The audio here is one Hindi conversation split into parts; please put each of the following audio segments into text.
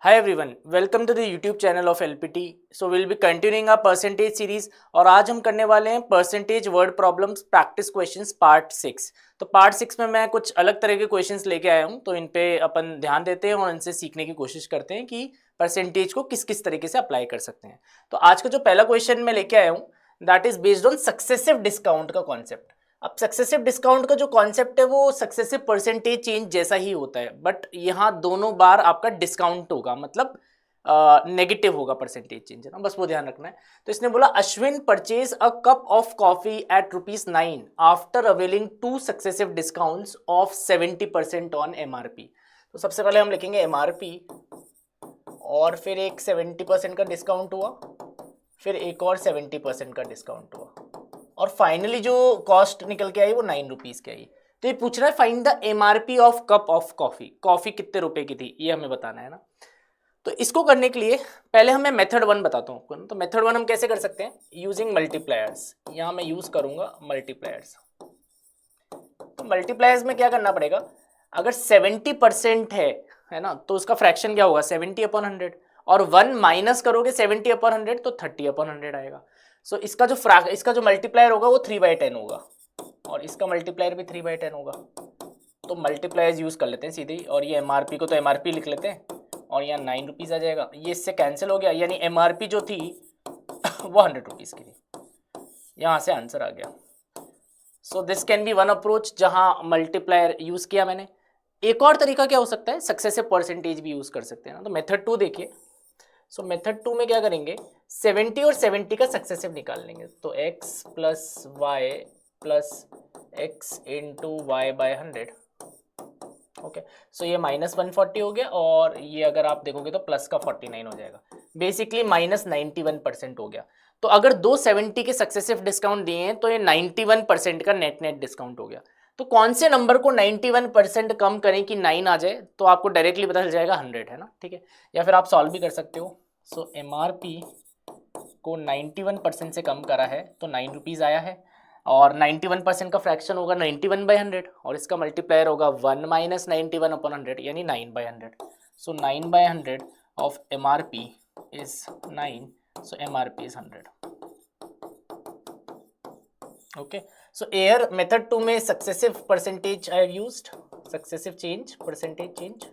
Hi everyone, welcome to the YouTube channel of LPT. So we'll be continuing our percentage series और आज हम करने वाले हैं percentage word problems practice questions part 6। तो पार्ट 6 में मैं कुछ अलग तरह के क्वेश्चंस लेके आया हूँ, तो इन पे अपन ध्यान देते हैं और इनसे सीखने की कोशिश करते हैं कि परसेंटेज को किस किस तरीके से अप्लाई कर सकते हैं। तो आज का जो पहला क्वेश्चन मैं लेके आया हूँ that is based on successive discount का कॉन्सेप्ट। अब सक्सेसिव डिस्काउंट का जो कॉन्सेप्ट है वो सक्सेसिव परसेंटेज चेंज जैसा ही होता है, बट यहाँ दोनों बार आपका डिस्काउंट होगा, मतलब नेगेटिव होगा परसेंटेज चेंज, है ना, बस वो ध्यान रखना है। तो इसने बोला Ashwin purchase a cup of coffee at ₹9 after availing 2 successive discounts of 70% on MRP। तो सबसे पहले हम लिखेंगे MRP और फिर एक 70% का डिस्काउंट हुआ, फिर एक और 70% का डिस्काउंट हुआ और फाइनली जो कॉस्ट निकल के आई वो ₹9 की आई। तो ये पूछ रहा है find the MRP of cup of coffee. Coffee कितने रुपए की थी ये हमें बताना है ना। तो इसको करने के लिए पहले हमें मेथड 1 बताता हूँ आपको। तो मेथड 1 हम कैसे कर सकते हैं, यूजिंग मल्टीप्लायर्स। यहाँ मैं यूज करूंगा मल्टीप्लायर्स। तो मल्टीप्लायर्स में क्या करना पड़ेगा, अगर 70% है ना, तो उसका फ्रैक्शन क्या होगा 70/100 और 1 माइनस करोगे 70/100 तो 30/100 आएगा। सो इसका जो मल्टीप्लायर होगा वो 3/10 होगा और इसका मल्टीप्लायर भी 3/10 होगा। तो मल्टीप्लायर्स यूज कर लेते हैं सीधे ही, और ये MRP को तो MRP लिख लेते हैं और यहाँ ₹9 आ जाएगा। ये इससे कैंसिल हो गया, यानी MRP जो थी वो ₹100 की थी। यहाँ से आंसर आ गया। So this can be one approach जहां मल्टीप्लायर यूज किया मैंने। एक और तरीका क्या हो सकता है, सक्सेसिव परसेंटेज भी यूज कर सकते हैं ना। तो मेथड 2 देखिए। सो मेथड 2 में क्या करेंगे, 70 और 70 का सक्सेसिव निकाल लेंगे। तो x plus Y plus x into Y by 100। Okay, so ये -140 हो गया और ये अगर आप देखोगे तो प्लस का 49 हो जाएगा। बेसिकली -91% हो गया। तो अगर दो 70 के सक्सेसिव डिस्काउंट दिए हैं तो ये 91% का नेट नेट डिस्काउंट हो गया। तो कौन से नंबर को 91% कम करें कि 9 आ जाए, तो आपको डायरेक्टली पता चल जाएगा 100, है ना, ठीक है। या फिर आप सॉल्व भी कर सकते हो। सो MRP को 91% से कम करा है तो ₹9 आया है और 91% का फ्रैक्शन होगा 91/100 और इसका मल्टीप्लायर होगा 1 माइनस 91/100 यानी 9/100। सो 9/100 of MRP is 9, so MRP is 100. Okay, so here method 2 में successive percentage I have used, successive change, percentage change,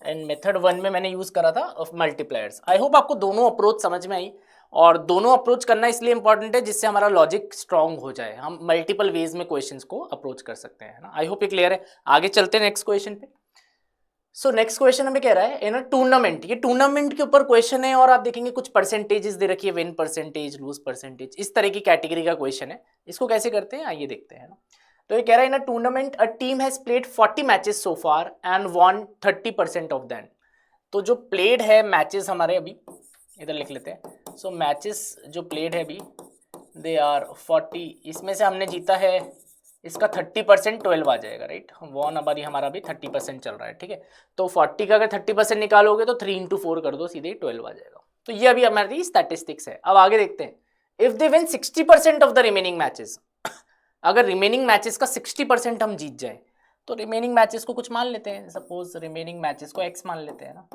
and method 1 में मैंने यूज करा था of multipliers. I hope आपको दोनों अप्रोच समझ में आई, और दोनों अप्रोच करना इसलिए इंपॉर्टेंट है जिससे हमारा लॉजिक स्ट्रांग हो जाए, हम मल्टीपल वेज में क्वेश्चंस को अप्रोच कर सकते हैं ना। आई होप ये क्लियर है। आगे चलते हैं नेक्स्ट क्वेश्चन पे। सो नेक्स्ट क्वेश्चन हमें कह रहा है ना टूर्नामेंट, ये टूर्नामेंट के ऊपर क्वेश्चन है और आप देखेंगे कुछ परसेंटेजेस दे रखी है, विन परसेंटेज, लूज परसेंटेज, इस तरह की कैटेगरी का क्वेश्चन है। इसको कैसे करते हैं आइए देखते हैं ना। तो ये कह रहा है ना tournament a team has played 40 matches so far and won 30% of that. तो जो प्लेड है मैचेस हमारे अभी इधर लिख लेते हैं। सो मैचेस जो प्लेड है अभी दे आर 40, इसमें से हमने जीता है इसका 30%, 12 आ जाएगा, राइट। वॉन अभी हमारा भी 30% चल रहा है, ठीक है। तो 40 का अगर 30% निकालोगे तो 3 into 4 कर दो, सीधे 12 आ जाएगा। तो ये अभी हमारी स्टैटिस्टिक्स है। अब आगे देखते हैं, if they win 60% of the remaining matches, अगर रिमेनिंग मैचेस का 60% हम जीत जाए तो रिमेनिंग मैचेस को कुछ मान लेते हैं, सपोज रिमेनिंग मैचेस को x मान लेते हैं ना।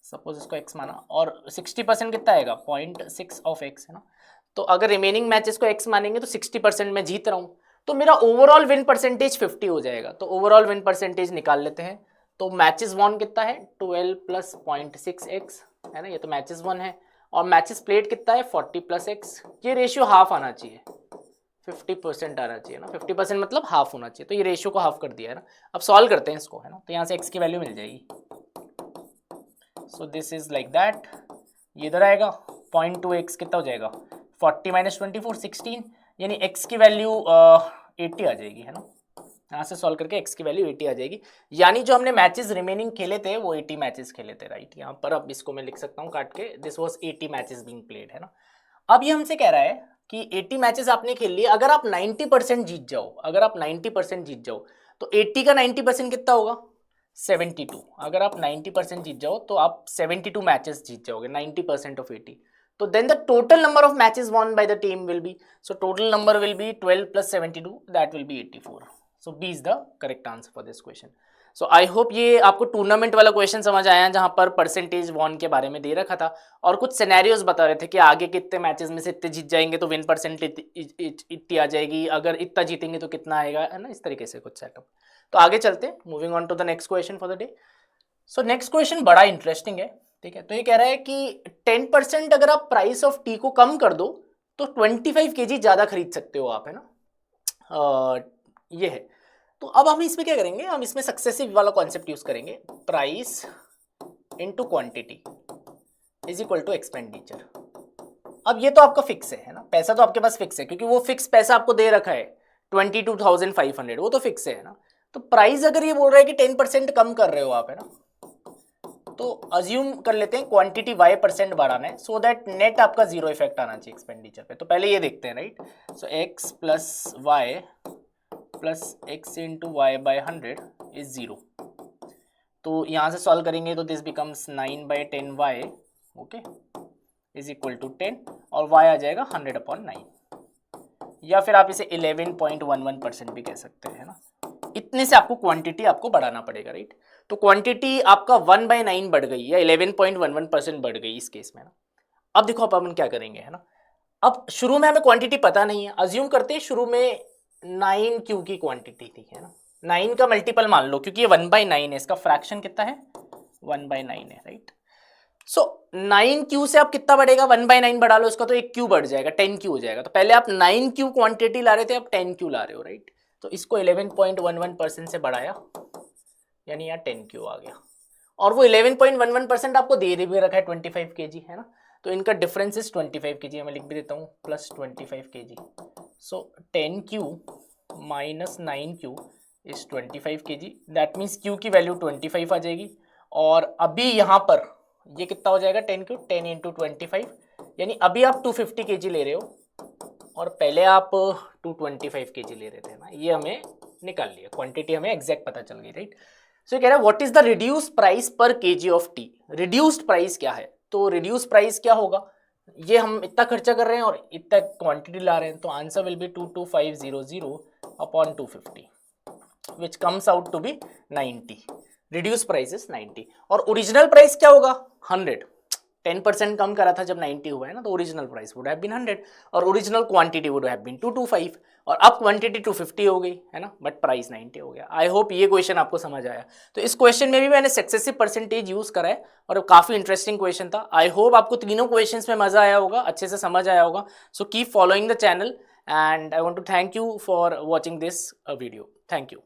सपोज इसको x माना और 60% कितना आएगा 0.6 ऑफ x, है ना। तो अगर रिमेनिंग मैचेस को x मानेंगे तो 60% में जीत रहा हूँ, तो मेरा ओवरऑल विन परसेंटेज 50 हो जाएगा। तो ओवरऑल विन परसेंटेज निकाल लेते हैं। तो मैचेस वॉन कितना है 12 प्लस 0.6x, है ना, ये तो मैचेस वन है। और मैचेस प्लेड कितना है 40 प्लस x, ये रेशियो हाफ आना चाहिए, 50% आना चाहिए ना, 50% मतलब हाफ होना चाहिए। तो ये रेशियो को हाफ कर दिया है ना। अब सॉल्व करते हैं इसको, है ना। तो यहाँ से x की वैल्यू मिल जाएगी। So this is like that, ये इधर आएगा 0.2x कितना हो जाएगा 40 माइनस 24 16, यानी x की वैल्यू 80 आ जाएगी, है ना। यहाँ से सॉल्व करके x की वैल्यू 80 आ जाएगी, यानी जो हमने मैचेस रिमेनिंग खेले थे वो 80 मैचेस खेले थे, राइट। यहाँ पर अब इसको मैं लिख सकता हूँ काट के, this was 80 matches being played, है ना। अब ये हमसे कह रहा है कि 80 मैचेस आपने खेल लिए, अगर आप 90% जीत जाओ, अगर आप 90% जीत जाओ तो 80 का 90% कितना होगा 72। अगर आप 90% जीत जाओ तो आप 72 मैचेस जीत जाओगे, 90% ऑफ 80। तो then the total number of matches won by the team will be, so total number will be 12 plus 72, that will be 84। So B is the correct answer for this question. So I hope ये आपको टूर्नामेंट वाला क्वेश्चन समझ आया जहां पर परसेंटेज वॉन के बारे में दे रखा था और कुछ सिनेरियोज बता रहे थे कि आगे कितने मैचेस में से इतने जीत जाएंगे तो विन परसेंट इतनी आ जाएगी, अगर इतना जीतेंगे तो कितना आएगा, है ना, इस तरीके से कुछ सेटअप। तो आगे चलते हैं, moving on to the next question for the day. So next question बड़ा इंटरेस्टिंग है, ठीक है। तो ये कह रहा है कि 10% अगर आप प्राइस ऑफ टी को कम कर दो तो 25 kg ज्यादा खरीद सकते हो आप, है ना। ये है। तो अब हम इसमें क्या करेंगे, हम इसमें सक्सेसिव वाला कॉन्सेप्ट यूज करेंगे, price into quantity is equal to expenditure. अब ये तो आपका फिक्स है ना, पैसा तो आपके पास फिक्स है क्योंकि वो फिक्स पैसा आपको दे रखा है 22,500, वो तो फिक्स है ना। तो प्राइस अगर ये बोल रहा है कि 10% कम कर रहे हो आप, है ना, तो अज्यूम कर लेते हैं क्वांटिटी y% बढ़ाना है सो दैट नेट आपका जीरो इफेक्ट आना चाहिए एक्सपेंडिचर पे। तो पहले ये देखते हैं, right. So x plus Y plus x into y by 100 is 0। तो यहाँ से सॉल्व करेंगे तो this becomes 9/10y, okay, is equal to 10 और y आ जाएगा 100/9, या फिर आप इसे 11.11% भी कह सकते हैं, है ना। इतने से आपको क्वांटिटी आपको बढ़ाना पड़ेगा, राइट। तो क्वांटिटी आपका 1/9 बढ़ गई या 11.11% बढ़ गई इस केस में ना। अब देखो अपन क्या करेंगे, है ना। अब शुरू में हमें क्वांटिटी पता नहीं है, अज्यूम करते हैं शुरू में 9q की क्वांटिटी थी, है ना। 9 का मल्टीपल मान लो क्योंकि ये 1/9 है, इसका फ्रैक्शन कितना है, 1/9 है, राइट। सो 9q से आप कितना बढ़ेगा, 1/9 बढ़ा लो इसका तो एक q बढ़ जाएगा, 10q हो जाएगा। तो पहले आप 9q क्वांटिटी ला रहे थे, अब 10q ला रहे हो, राइट। तो इसको 11.11% से बढ़ाया, यानी यहाँ 10q आ गया, और वो 11.11% आपको दे भी रखा है 25 kg, है ना। तो इनका डिफरेंस इज 25 kg, मैं लिख भी देता हूँ, plus 25 kg। So 10q minus 9q is 25 kg, that means q की वैल्यू 25 आ जाएगी। और अभी यहाँ पर ये कितना हो जाएगा, 10q 10 इंटू 25, यानी अभी आप 250 kg ले रहे हो और पहले आप 225 kg ले रहे थे ना। ये हमें निकाल लिया, क्वांटिटी हमें एग्जैक्ट पता चल गई, राइट। सो कह रहा है what is the reduce price per KG of tea. Reduced price क्या है, तो रिड्यूस प्राइस क्या होगा, ये हम इतना खर्चा कर रहे हैं और इतना क्वांटिटी ला रहे हैं, तो answer will be 22500 upon 250 which comes out to be 90। Reduce price is 90 और ओरिजिनल प्राइस क्या होगा 100। 10% कम करा था जब 90 हुआ है ना, तो original price would have been 100 और original quantity would have been 225 और अब क्वांटिटी 250 हो गई, है ना, बट प्राइस 90 हो गया। आई होप ये क्वेश्चन आपको समझ आया। तो इस क्वेश्चन में भी मैंने सक्सेसिव परसेंटेज यूज करा है और काफी इंटरेस्टिंग क्वेश्चन था। आई होप आपको तीनों क्वेश्चंस में मजा आया होगा, अच्छे से समझ आया होगा। So keep following the channel and I want to thank you for watching this video. Thank you.